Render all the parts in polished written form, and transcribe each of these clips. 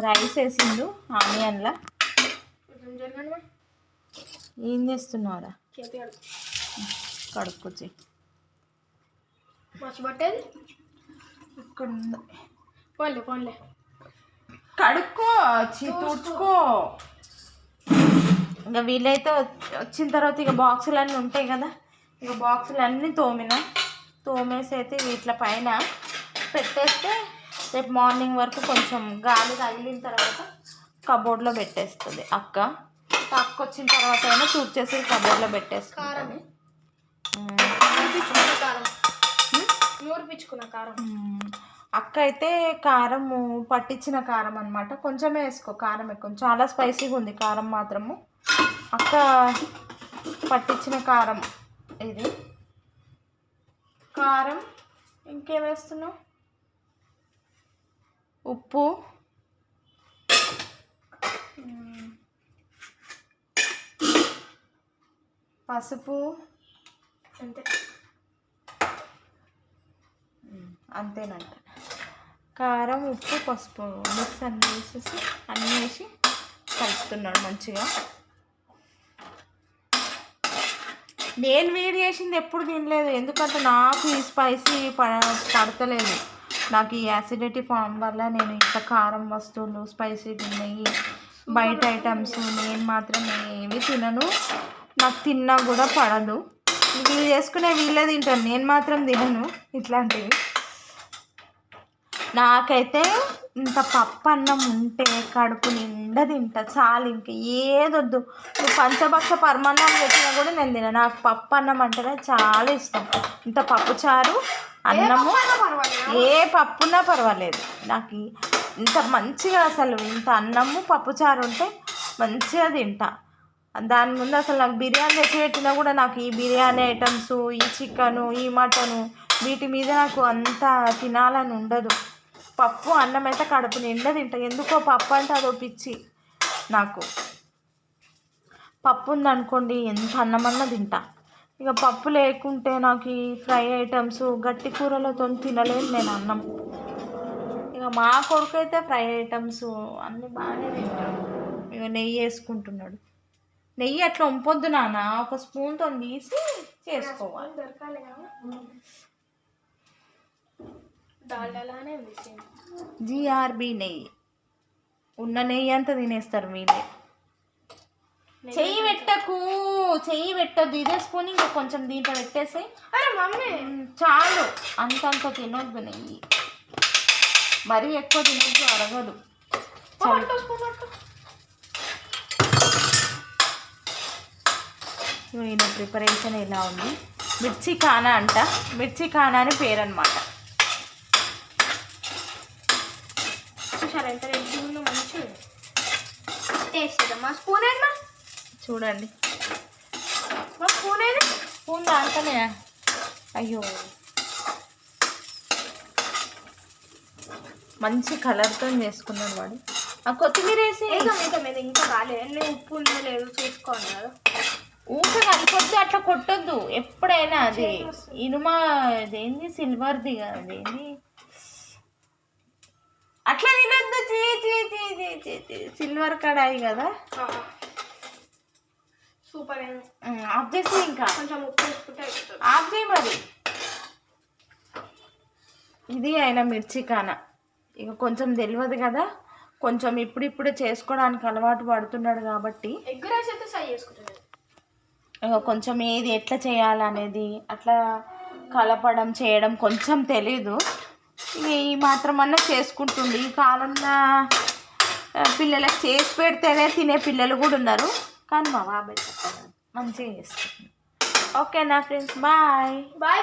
Rice వేసిండు ఆనియన్లా. ఏం చేస్తున్నావురా? కడుక్కొచ్చి ఇక్కడ ఉంది. పోన్లే కడుక్కో, తుడుచుకో. ఇంకా వీలైతే వచ్చిన తర్వాత ఇక బాక్సులు అన్నీ ఉంటాయి కదా, ఇక బాక్సులు అన్నీ తోమేసి అయితే వీటి పైన పెట్టేస్తే రేపు మార్నింగ్ వరకు కొంచెం గాలి తగిలిన తర్వాత కబోర్డ్లో పెట్టేస్తుంది అక్క. వచ్చిన తర్వాత అయినా తుడిచేసి కబోర్డ్లో పెట్టేస్తుంది. అక్క అయితే కారం పట్టించిన కారం అనమాట, కొంచెమే వేసుకో, కారం ఎక్కువ, చాలా స్పైసీగా ఉంది కారం మాత్రము. అక్క పట్టించిన కారం ఇది. కారం ఇంకేం వేస్తున్నావు? ఉప్పు, పసుపు, అంతేనంట. కారం, ఉప్పు, పసుపు మిక్స్ అన్నీ వేసేసి అన్నీ వేసి కలుపుతున్నాడు మంచిగా. నేను వేడి చేసింది ఎప్పుడు తినలేదు, ఎందుకంటే నాకు ఈ స్పైసీ పడతలేదు. నాకు ఈ యాసిడిటీ ఫామ్ వల్ల నేను ఇంత కారం వస్తువులు, స్పైసీ తిన్నాయి బయట ఐటమ్స్ నేను మాత్రం ఏవి తినను. నాకు తిన్నా కూడా పడదు. వీళ్ళు చేసుకునే వీళ్ళే తింటాను, నేను మాత్రం తినను ఇట్లాంటివి. నాకైతే ఇంత పప్పు అన్నం ఉంటే కడుపు నిండా తింటా చాలు, ఇంక ఏదొద్దు. నువ్వు పంచభక్ష పరమాన్నం పెట్టినా కూడా నేను తిన. నాకు పప్పు అన్నం అంటేనే చాలా ఇష్టం. ఇంత పప్పుచారు అన్నము ఏ పప్పున్నా పర్వాలేదు నాకు. ఇంత మంచిగా అసలు ఇంత అన్నము పప్పుచారు ఉంటే మంచిగా తింటా. దాని ముందు అసలు నాకు బిర్యానీ తెచ్చి పెట్టినా కూడా నాకు ఈ బిర్యానీ ఐటమ్స్, ఈ చికెను, ఈ మటను వీటి మీద నాకు అంత తినాలని ఉండదు. పప్పు అన్నం అయితే కడుపు నిండా తింటా. ఎందుకో పప్పు అంటే అదో పిచ్చి నాకు. పప్పు ఉందనుకోండి ఎంత అన్నమన్నా తింటా. ఇక పప్పు లేకుంటే నాకు ఈ ఫ్రై ఐటమ్స్ గట్టి కూరలతో తినలేను నేను అన్నం. ఇక మా కొడుకు అయితే ఫ్రై ఐటమ్స్ అన్నీ బాగానే తింటాడు. ఇక నెయ్యి వేసుకుంటున్నాడు. నెయ్యి అట్లా వంపొద్దు నాన్న, ఒక స్పూన్తో తీసి చేసుకోవాలి. జిఆర్బి నెయ్యి, ఉన్న నెయ్యి అంతా తినేస్తారు మీరే. చెయ్యి పెట్టద్దు, ఇదే స్పూన్ ఇంకా కొంచెం దీంట్లో పెట్టేసి చాలు. అంతంత తినొద్దు నెయ్యి, మరీ ఎక్కువ తినొద్దు, అరగదు. ఈయన ప్రిపరేషన్ ఎలా ఉంది? మిర్చి ఖానా అంట, మిర్చి ఖానా అని పేరు అనమాట. చూడండి స్పూన్ దాంట్లోనే. అయ్యో మంచి కలర్తో చేసుకున్నాడు వాడు. ఆ కొత్తిమీర వేసి ఇంకా కాలేదు, ఉప్పు ఉందో లేదు చూసుకోండి కదా. ఊక కలిపొద్దు, అట్లా కొట్టొద్దు ఎప్పుడైనా. అది ఇనుమా అదేంది సిల్వర్ది కదా, అదేంది అట్లా తినొద్దు. సిల్వర్ కడాయి కదా, సూపర్. ఆఫ్ చేసి ఇంకా కొంచెం ఉప్పు వేసుకుంటే ఆఫ్ చేయి మరి. ఇది ఆయన మిర్చి ఖానా. ఇక కొంచెం తెలియదు కదా, కొంచెం ఇప్పుడిప్పుడే చేసుకోవడానికి అలవాటు పడుతున్నాడు కాబట్టి ఎగ్ రైస్ అయితే ట్రై చేసుకుంటాడు. ఇక కొంచెం ఏది ఎట్లా చేయాలనేది అట్లా కలపడం చేయడం కొంచెం తెలీదు. ఇక ఈ మాత్రం అన్నా చేసుకుంటుండే. ఈ కాలంలో పిల్లలకు చేసి పెడితేనే తినే పిల్లలు కూడా ఉన్నారు, కానీ మా బాబాయ్ మంచిగా చేస్తుంది. ఓకేనా ఫ్రెండ్స్, బాయ్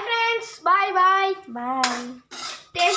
ఫ్రెండ్స్, బాయ్.